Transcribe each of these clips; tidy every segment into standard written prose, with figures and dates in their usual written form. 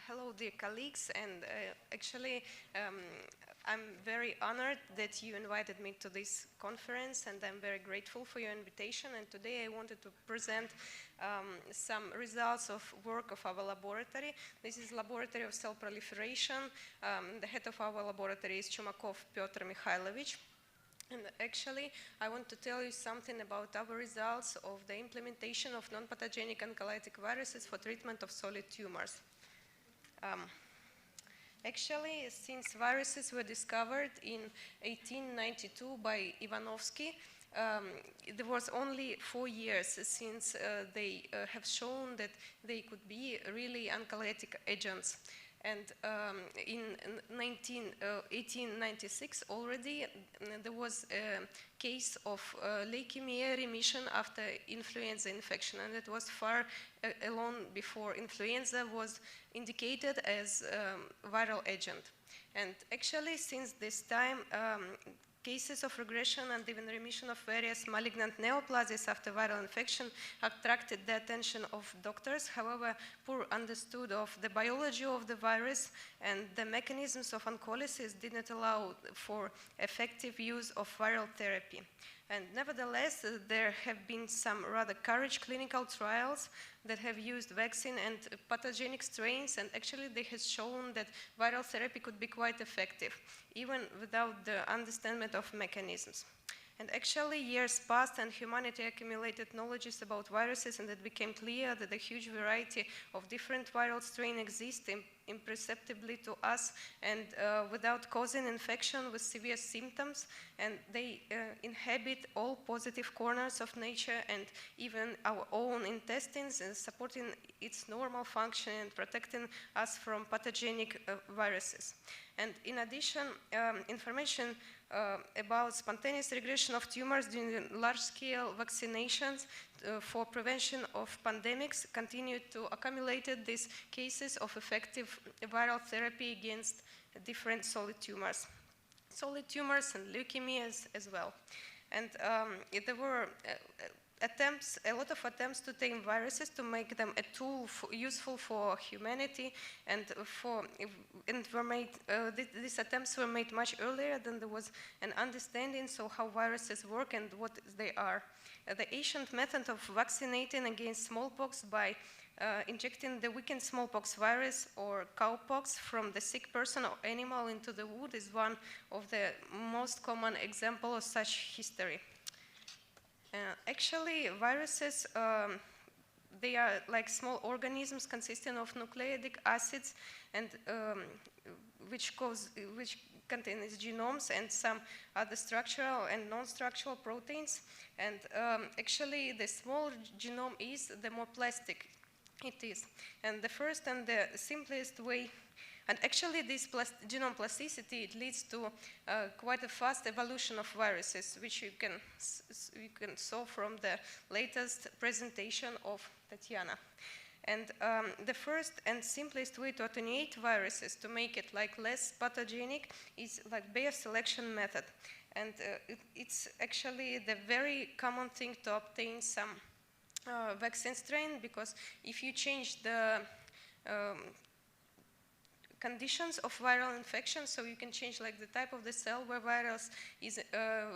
Hello, dear colleagues, and actually I'm very honored that you invited me to this conference, and I'm very grateful for your invitation. And today I wanted to present some results of work of our laboratory. This is Laboratory of Cell Proliferation. The head of our laboratory is Chumakov Pyotr Mikhailovich. And actually, I want to tell you something about our results of the implementation of non-pathogenic oncolytic viruses for treatment of solid tumors. Actually, since viruses were discovered in 1892 by Ivanovsky, there was only 4 years since they have shown that they could be really oncolytic agents. And in 1896 already, there was a case of leukemia remission after influenza infection, and it was far along before influenza was indicated as viral agent. And actually, since this time, cases of regression and even remission of various malignant neoplasies after viral infection attracted the attention of doctors. However, poor understood of the biology of the virus and the mechanisms of oncolysis did not allow for effective use of viral therapy. And nevertheless, there have been some rather courageous clinical trials that have used vaccine and pathogenic strains, and actually they have shown that viral therapy could be quite effective, even without the understanding of mechanisms. And actually, years passed and humanity accumulated knowledges about viruses, and it became clear that a huge variety of different viral strains exist imperceptibly to us and without causing infection with severe symptoms, and they inhabit all positive corners of nature and even our own intestines, and supporting its normal function and protecting us from pathogenic viruses. And in addition, information about spontaneous regression of tumors during large-scale vaccinations for prevention of pandemics continued to accumulate these cases of effective viral therapy against different solid tumors and leukemias as well. And there were a lot of attempts to tame viruses to make them a tool useful for humanity, and these attempts were made much earlier than there was an understanding of how viruses work and what they are. The ancient method of vaccinating against smallpox by injecting the weakened smallpox virus or cowpox from the sick person or animal into the wound is one of the most common examples of such history. Actually, viruses, they are like small organisms consisting of nucleic acids, and which contain genomes and some other structural and non-structural proteins. And actually, the smaller genome is, the more plastic it is. And the first and the simplest way, and actually this genome plasticity, it leads to quite a fast evolution of viruses, which you can saw from the latest presentation of Tatiana. And the first and simplest way to attenuate viruses, to make it like less pathogenic, is like Bayer selection method. And it's actually the very common thing to obtain some vaccine strain, because if you change the conditions of viral infection, so you can change like the type of the cell where virus is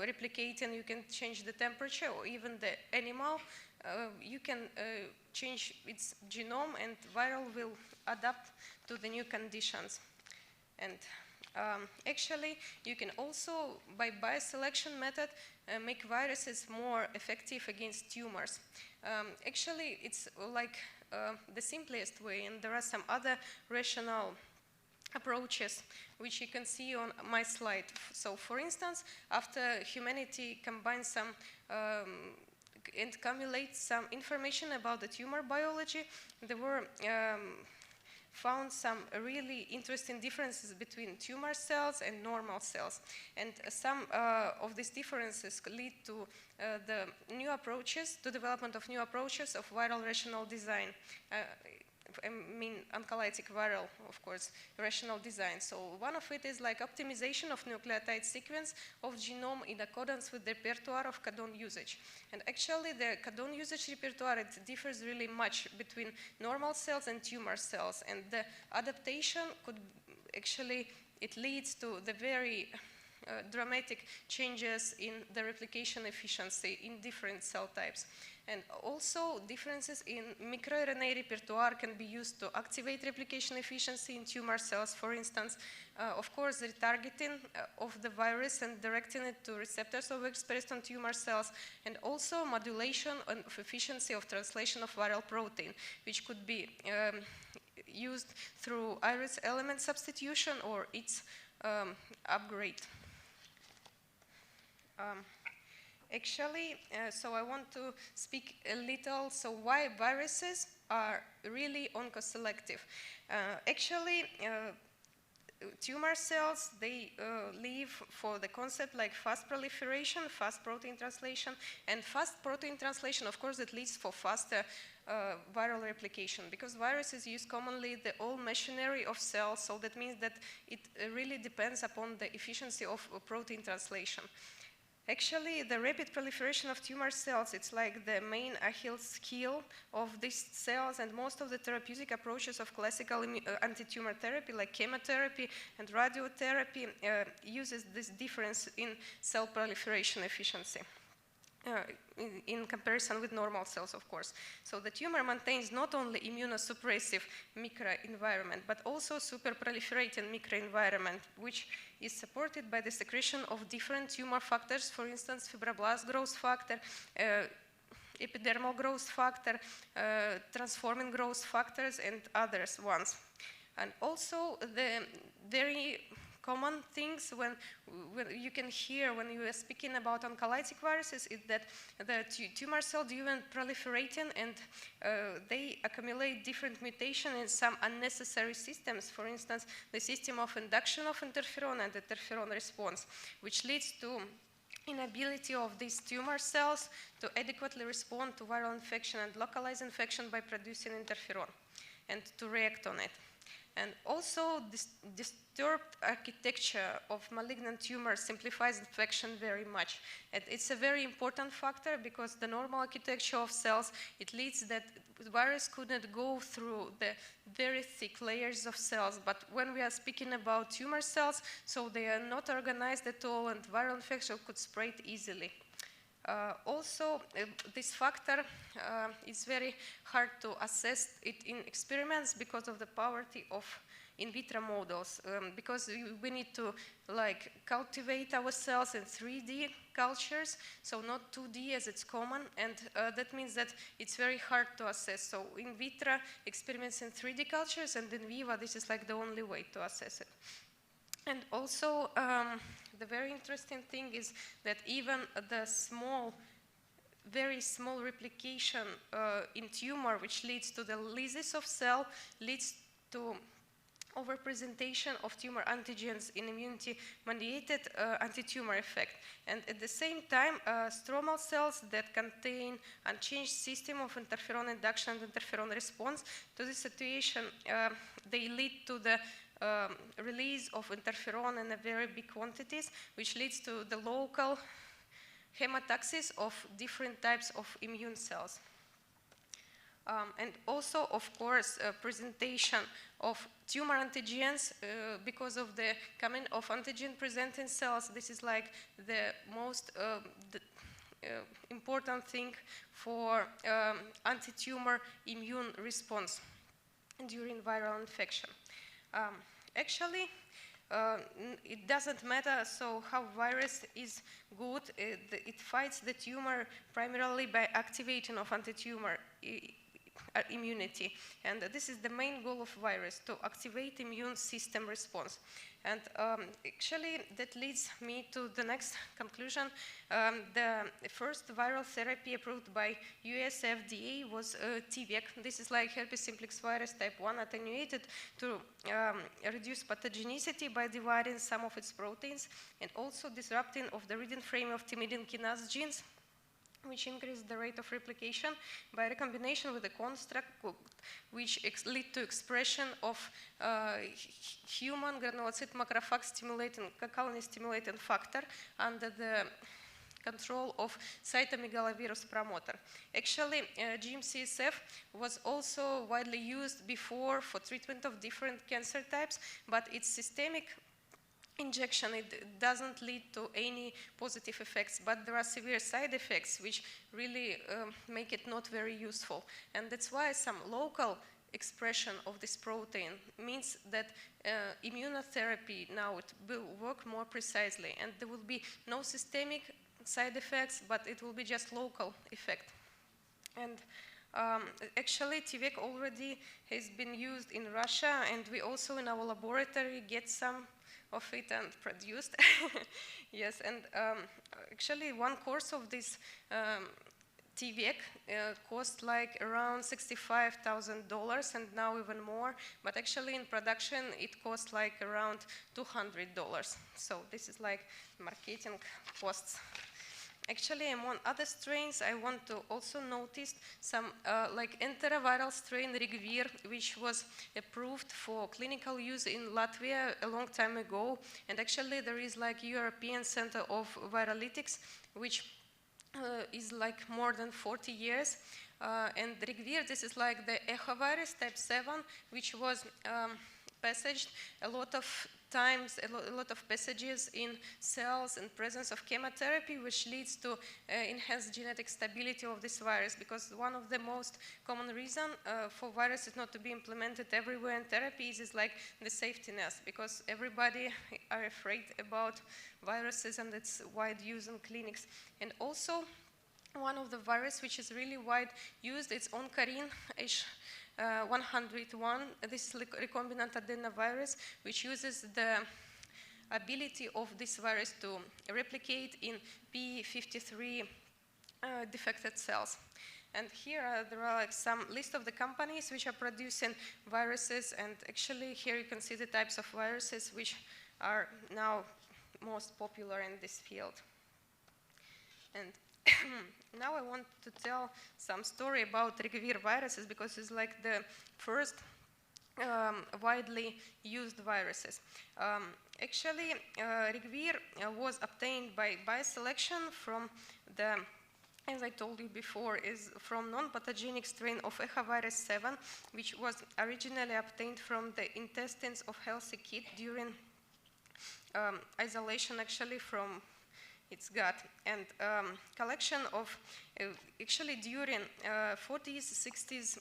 replicating, you can change the temperature, or even the animal, you can change its genome, and viral will adapt to the new conditions. And actually, you can also, by bioselection method, make viruses more effective against tumors. Actually, it's like the simplest way, and there are some other rational approaches which you can see on my slide. So, for instance, after humanity combines some and accumulates some information about the tumor biology, there were found some really interesting differences between tumor cells and normal cells. And some of these differences lead to the new approaches, to development of new approaches of viral rational design. I mean oncolytic viral, of course, rational design. So one of it is like optimization of nucleotide sequence of genome in accordance with the repertoire of codon usage. And actually the codon usage repertoire, it differs really much between normal cells and tumor cells. And the adaptation could actually, it leads to the very dramatic changes in the replication efficiency in different cell types. And also differences in microRNA repertoire can be used to activate replication efficiency in tumor cells. For instance, of course, retargeting of the virus and directing it to receptors overexpressed on tumor cells, and also modulation of efficiency of translation of viral protein, which could be used through iris element substitution or its upgrade. Actually, so I want to speak a little, so why viruses are really oncoselective. Actually, tumor cells, they live for the concept like fast proliferation, fast protein translation, and fast protein translation, of course, it leads for faster viral replication, because viruses use commonly the whole machinery of cells, so that means that it really depends upon the efficiency of protein translation. Actually, the rapid proliferation of tumor cells, it's like the main Achilles heel of these cells, and most of the therapeutic approaches of classical anti-tumor therapy, like chemotherapy and radiotherapy, uses this difference in cell proliferation efficiency. In comparison with normal cells, of course. So the tumor maintains not only immunosuppressive microenvironment, but also superproliferating microenvironment, which is supported by the secretion of different tumor factors, for instance, fibroblast growth factor, epidermal growth factor, transforming growth factors, and others ones. And also the very common things when you can hear when you are speaking about oncolytic viruses is that the tumor cells even proliferating, and they accumulate different mutations in some unnecessary systems. For instance, the system of induction of interferon and interferon response, which leads to inability of these tumor cells to adequately respond to viral infection and localize infection by producing interferon and to react on it. And also, this disturbed architecture of malignant tumors simplifies infection very much. And it's a very important factor because the normal architecture of cells, it leads that the virus couldn't go through the very thick layers of cells. But when we are speaking about tumor cells, so they are not organized at all, and viral infection could spread easily. Also, this factor is very hard to assess it in experiments because of the poverty of in vitro models, because we need to like cultivate our cells in 3D cultures, so not 2D as it's common, and that means that it's very hard to assess. So in vitro experiments in 3D cultures, and in vivo, this is like the only way to assess it. And also, the very interesting thing is that even the very small replication in tumor, which leads to the lysis of cell, leads to overpresentation of tumor antigens in immunity-mediated anti-tumor effect. And at the same time, stromal cells that contain unchanged system of interferon induction and interferon response to this situation, they lead to the release of interferon in a very big quantities, which leads to the local hemataxis of different types of immune cells. And also, of course, presentation of tumor antigens because of the coming of antigen-presenting cells. This is like the most important thing for anti-tumor immune response during viral infection. Actually, it doesn't matter so how virus is good, it fights the tumor primarily by activating of anti-tumor immunity. And this is the main goal of virus, to activate immune system response. And actually, that leads me to the next conclusion. The first viral therapy approved by US FDA was TVEC. This is like herpes simplex virus type 1 attenuated to reduce pathogenicity by dividing some of its proteins and also disrupting of the reading frame of thymidine kinase genes. which increase the rate of replication by recombination with a construct which lead to expression of human granulocyte macrophage stimulating colony stimulating factor under the control of cytomegalovirus promoter. Actually, GM-CSF was also widely used before for treatment of different cancer types, but its systemic injection, it doesn't lead to any positive effects, but there are severe side effects which really make it not very useful. And that's why some local expression of this protein means that immunotherapy now it will work more precisely, and there will be no systemic side effects, but it will be just local effect. And actually, TVEC already has been used in Russia, and we also in our laboratory get some of it and produced. Yes, and actually one course of this TVEC cost like around $65,000 and now even more, but actually in production it costs like around $200. So this is like marketing costs. Actually, among other strains, I want to also notice some like enteroviral strain Rigvir, which was approved for clinical use in Latvia a long time ago. And actually, there is like European Center of Viralytics, which is like more than 40 years. And Rigvir, this is like the echovirus type 7, which was passaged a lot of times, a lot of passages in cells and presence of chemotherapy, which leads to enhanced genetic stability of this virus, because one of the most common reasons for viruses not to be implemented everywhere in therapies is like the safety net, because everybody are afraid about viruses and its wide use in clinics. And also, one of the viruses which is really wide used, it's oncolytic H101. This is recombinant adenovirus, which uses the ability of this virus to replicate in p53 defected cells. And here there are like some list of the companies which are producing viruses, and actually here you can see the types of viruses which are now most popular in this field. And now I want to tell some story about Rigvir viruses, because it's like the first widely used viruses. Actually, Rigvir was obtained by bioselection from the, as I told you before, is from non-pathogenic strain of echovirus 7, which was originally obtained from the intestines of healthy kid during isolation actually from its gut. And collection of, actually during 40s, 60s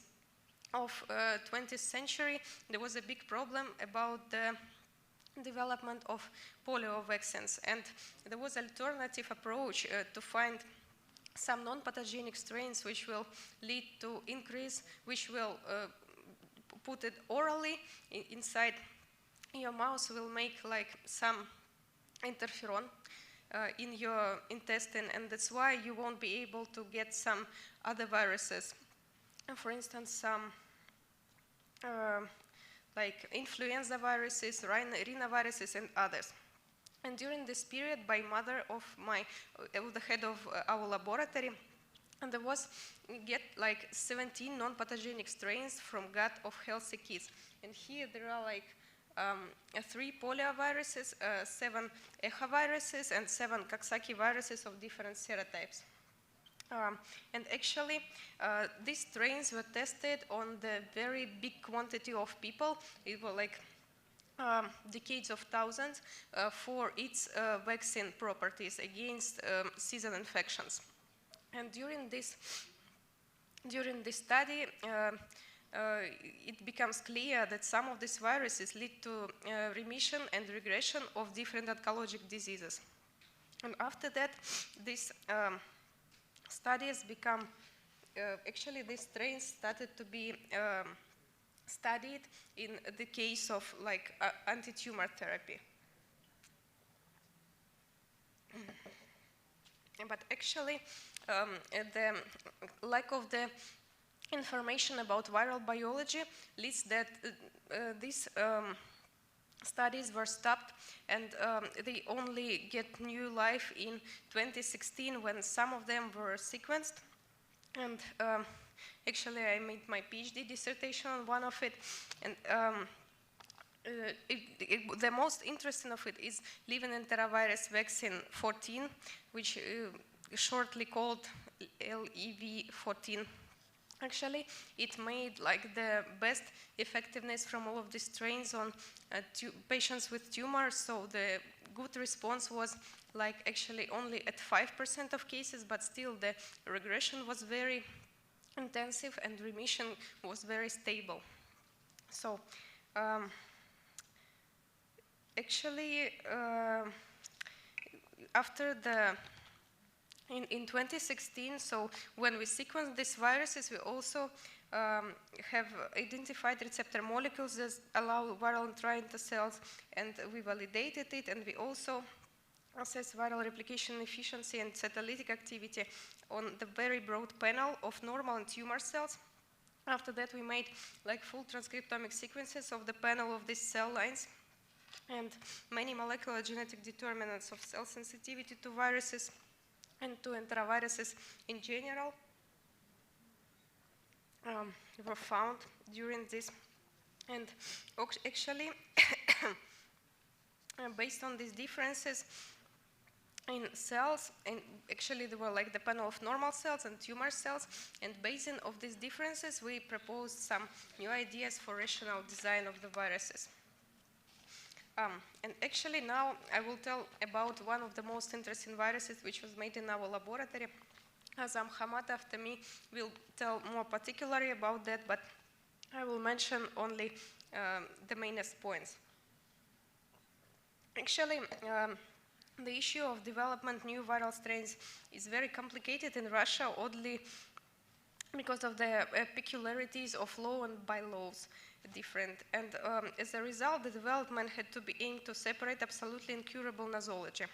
of 20th century, there was a big problem about the development of polio vaccines. And there was an alternative approach to find some non-pathogenic strains which will lead to increase, which will put it orally inside your mouth, will make like some interferon in your intestine, and that's why you won't be able to get some other viruses. For instance, some like influenza viruses, rhinoviruses, and others. And during this period, by mother of the head of our laboratory, and there was get like 17 non-pathogenic strains from gut of healthy kids. And here there are like 3 polioviruses, 7 echoviruses, and 7 Coxsackie viruses of different serotypes. And actually, these strains were tested on the very big quantity of people. It was like decades of thousands for its vaccine properties against seasonal infections. And during this study, it becomes clear that some of these viruses lead to remission and regression of different oncologic diseases. And after that, these studies become, actually these strains started to be studied in the case of like anti-tumor therapy. But actually, the lack of the information about viral biology leads that these studies were stopped, and they only get new life in 2016 when some of them were sequenced. And actually, I made my PhD dissertation on one of it, and the most interesting of it is living enterovirus vaccine 14, which shortly called LEV14. Actually, it made like the best effectiveness from all of these strains on patients with tumors. So the good response was like actually only at 5% of cases, but still the regression was very intensive and remission was very stable. So actually, after the in 2016, so when we sequenced these viruses, we also have identified receptor molecules that allow viral entry into cells, and we validated it, and we also assess viral replication efficiency and cytolytic activity on the very broad panel of normal and tumor cells. After that, we made like full transcriptomic sequences of the panel of these cell lines and many molecular genetic determinants of cell sensitivity to viruses and to enteroviruses in general were found during this. And actually, based on these differences in cells, and actually there were like the panel of normal cells and tumor cells, and based on these differences, we proposed some new ideas for rational design of the viruses. And actually now I will tell about one of the most interesting viruses which was made in our laboratory. Azam Hamad after me will tell more particularly about that, but I will mention only the mainest points. Actually, the issue of development new viral strains is very complicated in Russia, oddly because of the peculiarities of law and bylaws different. And as a result, the development had to be aimed to separate absolutely incurable nosology.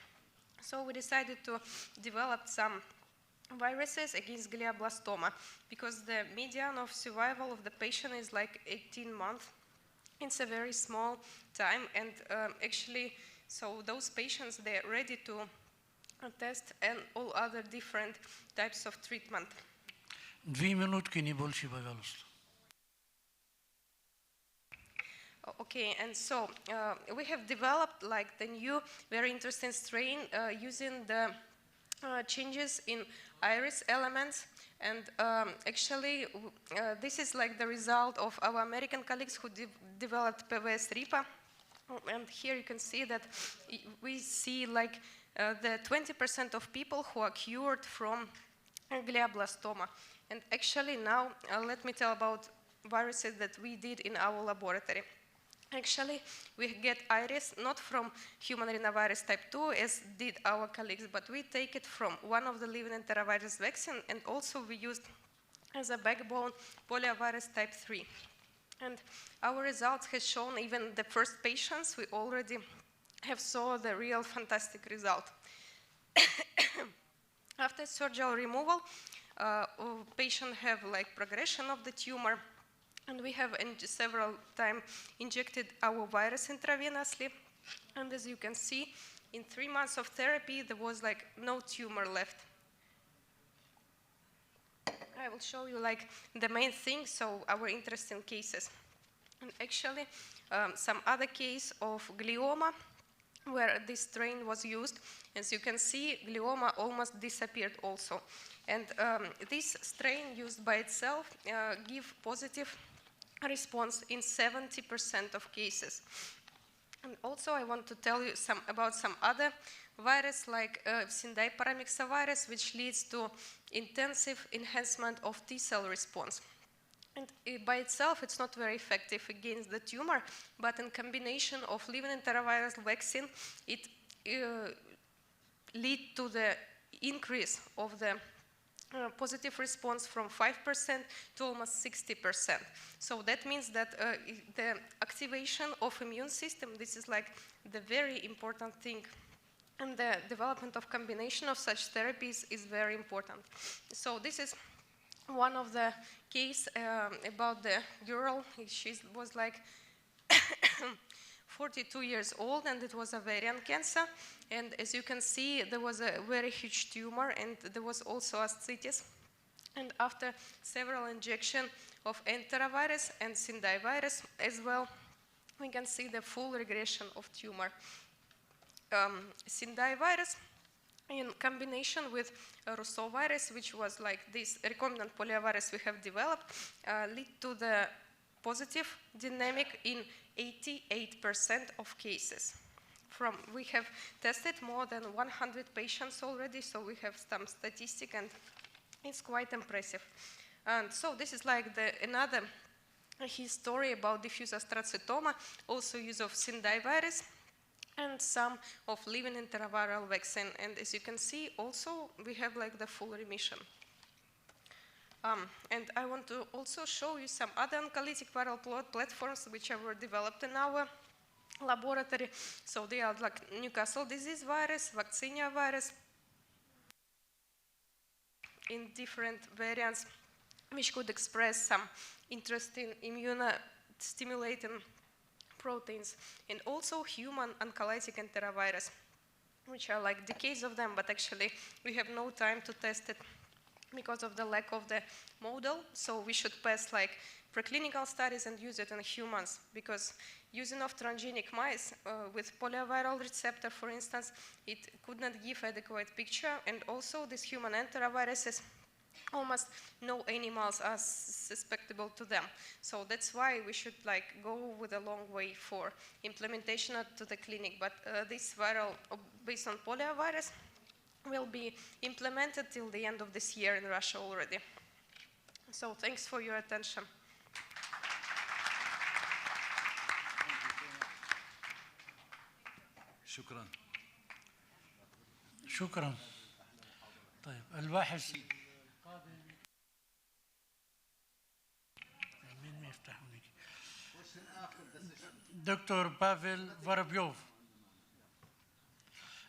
So we decided to develop some viruses against glioblastoma because the median of survival of the patient is like 18 months. It's a very small time, and actually, so those patients, they're ready to test and all other different types of treatment. 2 minutki, nie больше, пожалуйста. Okay, and so we have developed like the new, very interesting strain using the changes in iris elements, and actually this is like the result of our American colleagues who developed PVS-RIPA, and here you can see that we see like the 20% of people who are cured from glioblastoma. And actually now let me tell about viruses that we did in our laboratory. Actually, we get iris not from human rhinovirus type 2 as did our colleagues, but we take it from one of the living enterovirus vaccine, and also we used as a backbone poliovirus type 3. And our results have shown even the first patients, we already have saw the real fantastic result. After surgical removal, patients have like progression of the tumor, and we have several times injected our virus intravenously. And as you can see, in 3 months of therapy, there was like no tumor left. I will show you like the main thing, so our interesting cases. And actually, some other case of glioma, where this strain was used. As you can see, glioma almost disappeared also. And this strain used by itself give positive response in 70% of cases. And also I want to tell you about some other virus like Sendai paramyxovirus, which leads to intensive enhancement of T-cell response. And by itself, it's not very effective against the tumor, but in combination of living enterovirus vaccine, it lead to the increase of the positive response from 5% to almost 60%. So that means that the activation of immune system, this is like the very important thing. And the development of combination of such therapies is very important. So this is one of the case about the girl. She was like 42 years old, and it was ovarian cancer. And as you can see, there was a very huge tumor, and there was also ascites. And after several injections of enterovirus and syndivirus as well, we can see the full regression of tumor. Syndivirus in combination with rousseauvirus, which was like this recombinant poliovirus we have developed, lead to the positive dynamic in 88% of cases. We have tested more than 100 patients already, so we have some statistics, and it's quite impressive. And so this is like another story about diffuse astrocytoma, also use of syndivirus, and some of living enteroviral vaccine. And as you can see, also we have like the full remission. And I want to also show you some other oncolytic viral platforms which were developed in our laboratory. So they are like Newcastle disease virus, vaccinia virus, in different variants, which could express some interesting immune-stimulating proteins, and also human oncolytic enterovirus, which are like decades of them, but actually we have no time to test it because of the lack of the model. So we should pass like preclinical studies and use it in humans, because using of transgenic mice with polioviral receptor, for instance, it could not give adequate picture, and also these human enteroviruses, almost no animals are susceptible to them. So that's why we should like go with a long way for implementation to the clinic. But this viral based on poliovirus will be implemented till the end of this year in Russia already. So thanks for your attention. شكرا. شكرا. طيب الباحث مين ما يفتحوني؟ دكتور بافل فاربيوف.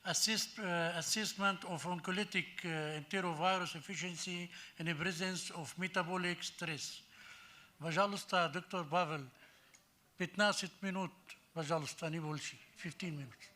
Assessment of oncolytic enterovirus efficiency in the presence of metabolic stress. Пожалуйста, доктор Павел, 15 минут, пожалуйста, не больше, 15 minutes.